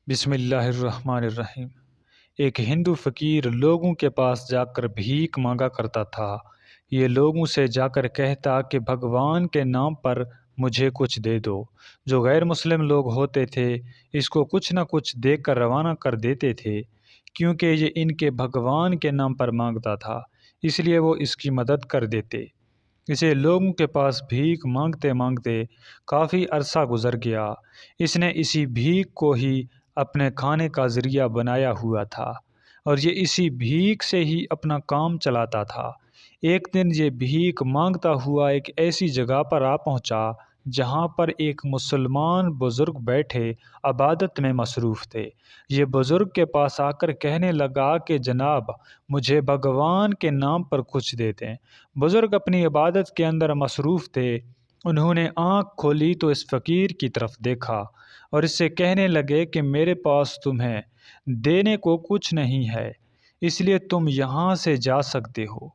بسم اللہ الرحمن الرحیم۔ ایک ہندو فقیر لوگوں کے پاس جا کر بھیک مانگا کرتا تھا۔ یہ لوگوں سے جا کر کہتا کہ بھگوان کے نام پر مجھے کچھ دے دو۔ جو غیر مسلم لوگ ہوتے تھے اس کو کچھ نہ کچھ دے کر روانہ کر دیتے تھے، کیونکہ یہ ان کے بھگوان کے نام پر مانگتا تھا، اس لیے وہ اس کی مدد کر دیتے۔ اسے لوگوں کے پاس بھیک مانگتے مانگتے کافی عرصہ گزر گیا۔ اس نے اسی بھیک کو ہی اپنے کھانے کا ذریعہ بنایا ہوا تھا اور یہ اسی بھیک سے ہی اپنا کام چلاتا تھا۔ ایک دن یہ بھیک مانگتا ہوا ایک ایسی جگہ پر آ پہنچا جہاں پر ایک مسلمان بزرگ بیٹھے عبادت میں مصروف تھے۔ یہ بزرگ کے پاس آ کر کہنے لگا کہ جناب، مجھے بھگوان کے نام پر کچھ دے دیں۔ بزرگ اپنی عبادت کے اندر مصروف تھے۔ انہوں نے آنکھ کھولی تو اس فقیر کی طرف دیکھا اور اس سے کہنے لگے کہ میرے پاس تمہیں دینے کو کچھ نہیں ہے، اس لیے تم یہاں سے جا سکتے ہو۔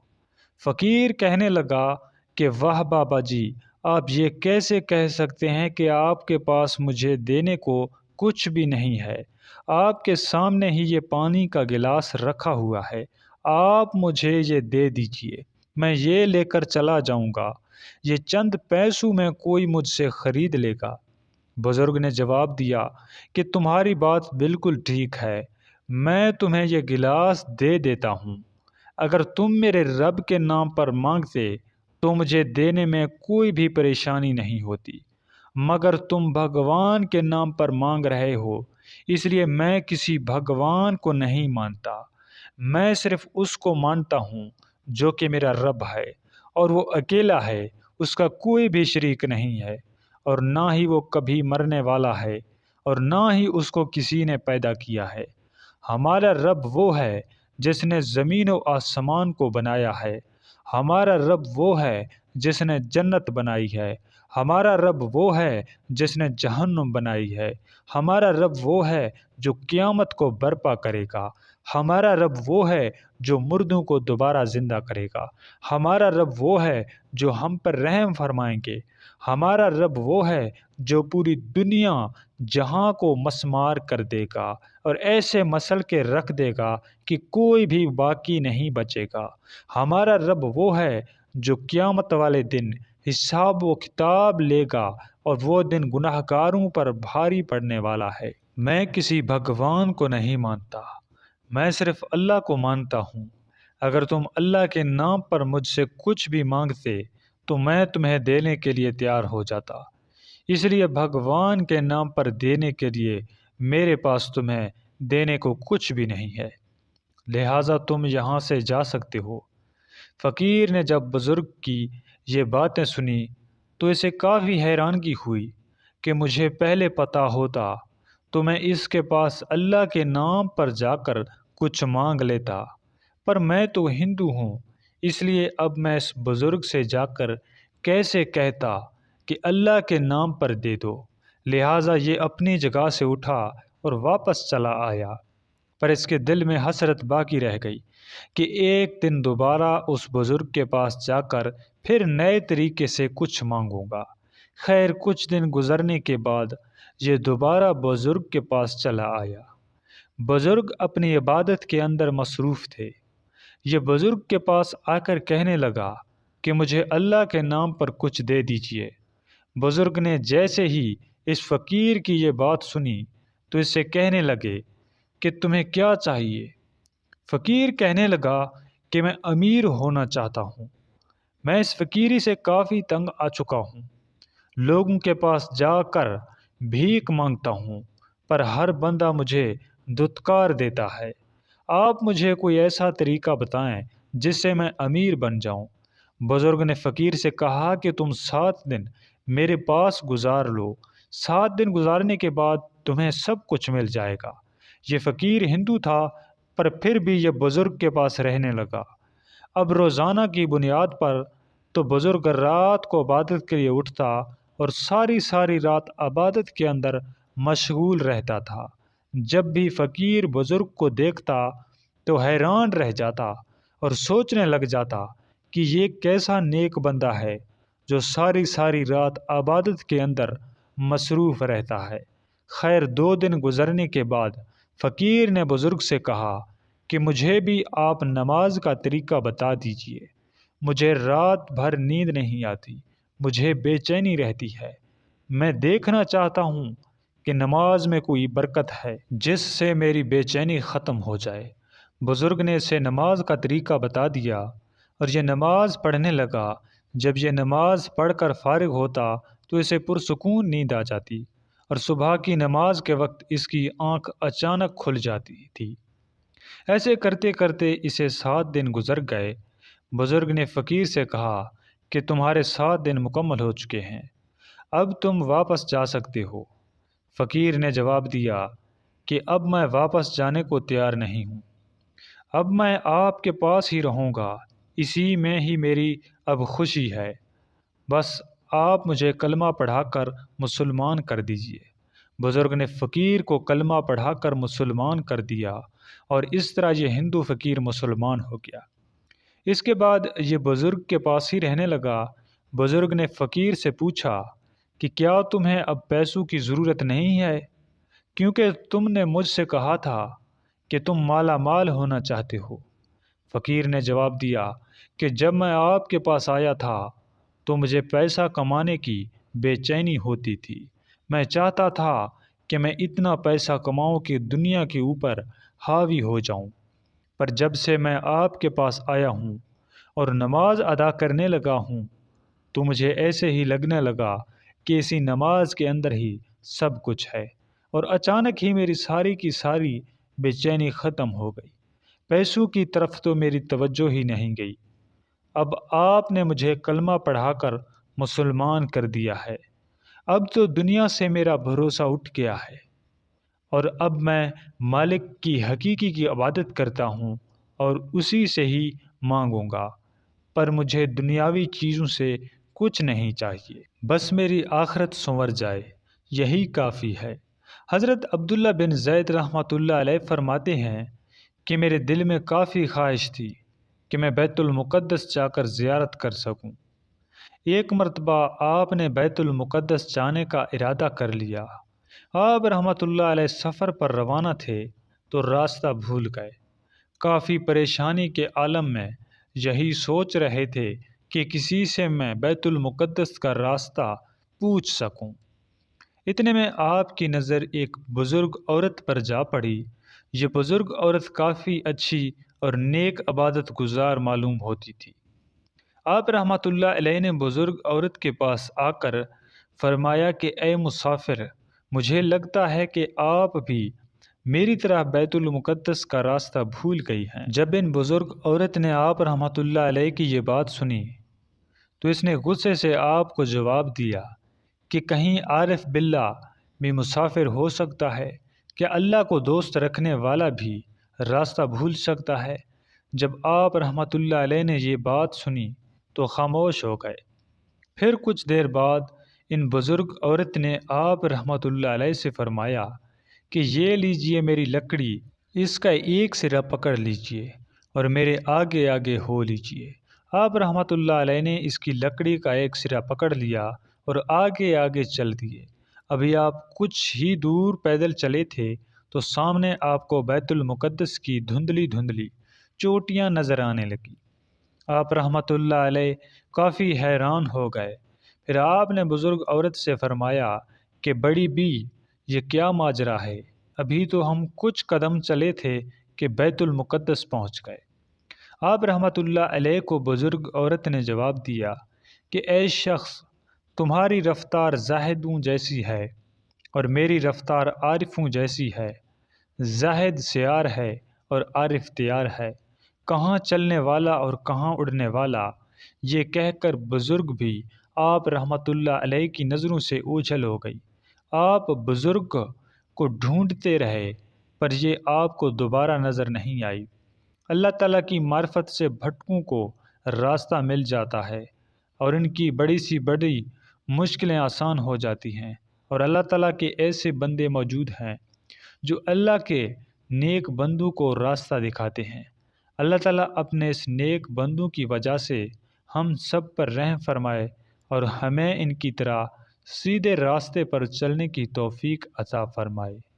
فقیر کہنے لگا کہ واہ بابا جی، آپ یہ کیسے کہہ سکتے ہیں کہ آپ کے پاس مجھے دینے کو کچھ بھی نہیں ہے؟ آپ کے سامنے ہی یہ پانی کا گلاس رکھا ہوا ہے، آپ مجھے یہ دے دیجئے، میں یہ لے کر چلا جاؤں گا، یہ چند پیسوں میں کوئی مجھ سے خرید لے گا۔ بزرگ نے جواب دیا کہ تمہاری بات بالکل ٹھیک ہے، میں تمہیں یہ گلاس دے دیتا ہوں۔ اگر تم میرے رب کے نام پر مانگتے تو مجھے دینے میں کوئی بھی پریشانی نہیں ہوتی، مگر تم بھگوان کے نام پر مانگ رہے ہو، اس لیے میں کسی بھگوان کو نہیں مانتا، میں صرف اس کو مانتا ہوں جو کہ میرا رب ہے، اور وہ اکیلا ہے، اس کا کوئی بھی شریک نہیں ہے، اور نہ ہی وہ کبھی مرنے والا ہے، اور نہ ہی اس کو کسی نے پیدا کیا ہے۔ ہمارا رب وہ ہے جس نے زمین و آسمان کو بنایا ہے، ہمارا رب وہ ہے جس نے جنت بنائی ہے، ہمارا رب وہ ہے جس نے جہنم بنائی ہے، ہمارا رب وہ ہے جو قیامت کو برپا کرے گا، ہمارا رب وہ ہے جو مردوں کو دوبارہ زندہ کرے گا، ہمارا رب وہ ہے جو ہم پر رحم فرمائیں گے، ہمارا رب وہ ہے جو پوری دنیا جہاں کو مسمار کر دے گا اور ایسے مسل کے رکھ دے گا کہ کوئی بھی باقی نہیں بچے گا، ہمارا رب وہ ہے جو قیامت والے دن حساب و کتاب لے گا اور وہ دن گناہ گاروں پر بھاری پڑنے والا ہے۔ میں کسی بھگوان کو نہیں مانتا، میں صرف اللہ کو مانتا ہوں۔ اگر تم اللہ کے نام پر مجھ سے کچھ بھی مانگتے تو میں تمہیں دینے کے لیے تیار ہو جاتا، اس لیے بھگوان کے نام پر دینے کے لیے میرے پاس تمہیں دینے کو کچھ بھی نہیں ہے، لہٰذا تم یہاں سے جا سکتے ہو۔ فقیر نے جب بزرگ کی یہ باتیں سنی تو اسے کافی حیرانگی ہوئی کہ مجھے پہلے پتہ ہوتا تو میں اس کے پاس اللہ کے نام پر جا کر کچھ مانگ لیتا، پر میں تو ہندو ہوں، اس لیے اب میں اس بزرگ سے جا کر کیسے کہتا کہ اللہ کے نام پر دے دو، لہٰذا یہ اپنی جگہ سے اٹھا اور واپس چلا آیا۔ پر اس کے دل میں حسرت باقی رہ گئی کہ ایک دن دوبارہ اس بزرگ کے پاس جا کر پھر نئے طریقے سے کچھ مانگوں گا۔ خیر، کچھ دن گزرنے کے بعد یہ دوبارہ بزرگ کے پاس چلا آیا۔ بزرگ اپنی عبادت کے اندر مصروف تھے۔ یہ بزرگ کے پاس آ کر کہنے لگا کہ مجھے اللہ کے نام پر کچھ دے دیجئے۔ بزرگ نے جیسے ہی اس فقیر کی یہ بات سنی تو اس سے کہنے لگے کہ تمہیں کیا چاہیے؟ فقیر کہنے لگا کہ میں امیر ہونا چاہتا ہوں، میں اس فقیری سے کافی تنگ آ چکا ہوں، لوگوں کے پاس جا کر بھیک مانگتا ہوں پر ہر بندہ مجھے دھتکار دیتا ہے، آپ مجھے کوئی ایسا طریقہ بتائیں جس سے میں امیر بن جاؤں۔ بزرگ نے فقیر سے کہا کہ تم 7 دن میرے پاس گزار لو، 7 دن گزارنے کے بعد تمہیں سب کچھ مل جائے گا۔ یہ فقیر ہندو تھا پر پھر بھی یہ بزرگ کے پاس رہنے لگا۔ اب روزانہ کی بنیاد پر تو بزرگ رات کو عبادت کے لیے اٹھتا اور ساری رات عبادت کے اندر مشغول رہتا تھا۔ جب بھی فقیر بزرگ کو دیکھتا تو حیران رہ جاتا اور سوچنے لگ جاتا کہ یہ کیسا نیک بندہ ہے جو ساری رات عبادت کے اندر مصروف رہتا ہے۔ خیر 2 دن گزرنے کے بعد فقیر نے بزرگ سے کہا کہ مجھے بھی آپ نماز کا طریقہ بتا دیجیے، مجھے رات بھر نیند نہیں آتی، مجھے بے چینی رہتی ہے، میں دیکھنا چاہتا ہوں کہ نماز میں کوئی برکت ہے جس سے میری بے چینی ختم ہو جائے۔ بزرگ نے اسے نماز کا طریقہ بتا دیا اور یہ نماز پڑھنے لگا۔ جب یہ نماز پڑھ کر فارغ ہوتا تو اسے پرسکون نیند آ جاتی اور صبح کی نماز کے وقت اس کی آنکھ اچانک کھل جاتی تھی۔ ایسے کرتے کرتے اسے 7 دن گزر گئے۔ بزرگ نے فقیر سے کہا کہ تمہارے 7 دن مکمل ہو چکے ہیں، اب تم واپس جا سکتے ہو۔ فقیر نے جواب دیا کہ اب میں واپس جانے کو تیار نہیں ہوں، اب میں آپ کے پاس ہی رہوں گا، اسی میں ہی میری اب خوشی ہے، بس آپ مجھے کلمہ پڑھا کر مسلمان کر دیجیے۔ بزرگ نے فقیر کو کلمہ پڑھا کر مسلمان کر دیا اور اس طرح یہ ہندو فقیر مسلمان ہو گیا۔ اس کے بعد یہ بزرگ کے پاس ہی رہنے لگا۔ بزرگ نے فقیر سے پوچھا کہ کیا تمہیں اب پیسوں کی ضرورت نہیں ہے، کیونکہ تم نے مجھ سے کہا تھا کہ تم مالا مال ہونا چاہتے ہو۔ فقیر نے جواب دیا کہ جب میں آپ کے پاس آیا تھا تو مجھے پیسہ کمانے کی بے چینی ہوتی تھی، میں چاہتا تھا کہ میں اتنا پیسہ کماؤں کہ دنیا کے اوپر حاوی ہو جاؤں، پر جب سے میں آپ کے پاس آیا ہوں اور نماز ادا کرنے لگا ہوں تو مجھے ایسے ہی لگنے لگا کہ اسی نماز کے اندر ہی سب کچھ ہے، اور اچانک ہی میری ساری کی ساری بے چینی ختم ہو گئی، پیسوں کی طرف تو میری توجہ ہی نہیں گئی۔ اب آپ نے مجھے کلمہ پڑھا کر مسلمان کر دیا ہے، اب تو دنیا سے میرا بھروسہ اٹھ گیا ہے اور اب میں مالک کی حقیقی کی عبادت کرتا ہوں اور اسی سے ہی مانگوں گا، پر مجھے دنیاوی چیزوں سے کچھ نہیں چاہیے، بس میری آخرت سنور جائے، یہی کافی ہے۔ حضرت عبداللہ بن زید رحمۃ اللہ علیہ فرماتے ہیں کہ میرے دل میں کافی خواہش تھی کہ میں بیت المقدس جا کر زیارت کر سکوں۔ ایک مرتبہ آپ نے بیت المقدس جانے کا ارادہ کر لیا۔ آپ رحمۃ اللہ علیہ سفر پر روانہ تھے تو راستہ بھول گئے۔ کافی پریشانی کے عالم میں یہی سوچ رہے تھے کہ کسی سے میں بیت المقدس کا راستہ پوچھ سکوں۔ اتنے میں آپ کی نظر ایک بزرگ عورت پر جا پڑی۔ یہ بزرگ عورت کافی اچھی اور نیک عبادت گزار معلوم ہوتی تھی۔ آپ رحمۃ اللہ علیہ نے بزرگ عورت کے پاس آ کر فرمایا کہ اے مسافر، مجھے لگتا ہے کہ آپ بھی میری طرح بیت المقدس کا راستہ بھول گئی ہیں۔ جب ان بزرگ عورت نے آپ رحمۃ اللہ علیہ کی یہ بات سنی تو اس نے غصے سے آپ کو جواب دیا کہ کہیں عارف باللہ بھی مسافر ہو سکتا ہے؟ کہ اللہ کو دوست رکھنے والا بھی راستہ بھول سکتا ہے؟ جب آپ رحمۃ اللہ علیہ نے یہ بات سنی تو خاموش ہو گئے۔ پھر کچھ دیر بعد ان بزرگ عورت نے آپ رحمۃ اللہ علیہ سے فرمایا کہ یہ لیجئے میری لکڑی، اس کا ایک سرا پکڑ لیجئے اور میرے آگے آگے ہو لیجئے۔ آپ رحمۃ اللہ علیہ نے اس کی لکڑی کا ایک سرا پکڑ لیا اور آگے آگے چل دیے۔ ابھی آپ کچھ ہی دور پیدل چلے تھے تو سامنے آپ کو بیت المقدس کی دھندلی دھندلی چوٹیاں نظر آنے لگی۔ آپ رحمۃ اللہ علیہ کافی حیران ہو گئے۔ پھر آپ نے بزرگ عورت سے فرمایا کہ بڑی بی، یہ کیا ماجرا ہے؟ ابھی تو ہم کچھ قدم چلے تھے کہ بیت المقدس پہنچ گئے۔ آپ رحمۃ اللہ علیہ کو بزرگ عورت نے جواب دیا کہ اے شخص، تمہاری رفتار زاہدوں جیسی ہے اور میری رفتار عارفوں جیسی ہے۔ زاہد سیار ہے اور عارف تیار ہے، کہاں چلنے والا اور کہاں اڑنے والا۔ یہ کہہ کر بزرگ بھی آپ رحمۃ اللہ علیہ کی نظروں سے اوجھل ہو گئی۔ آپ بزرگ کو ڈھونڈتے رہے پر یہ آپ کو دوبارہ نظر نہیں آئی۔ اللہ تعالیٰ کی معرفت سے بھٹکوں کو راستہ مل جاتا ہے اور ان کی بڑی سی بڑی مشکلیں آسان ہو جاتی ہیں، اور اللہ تعالیٰ کے ایسے بندے موجود ہیں جو اللہ کے نیک بندوں کو راستہ دکھاتے ہیں۔ اللہ تعالیٰ اپنے اس نیک بندوں کی وجہ سے ہم سب پر رحم فرمائے اور ہمیں ان کی طرح سیدھے راستے پر چلنے کی توفیق عطا فرمائے۔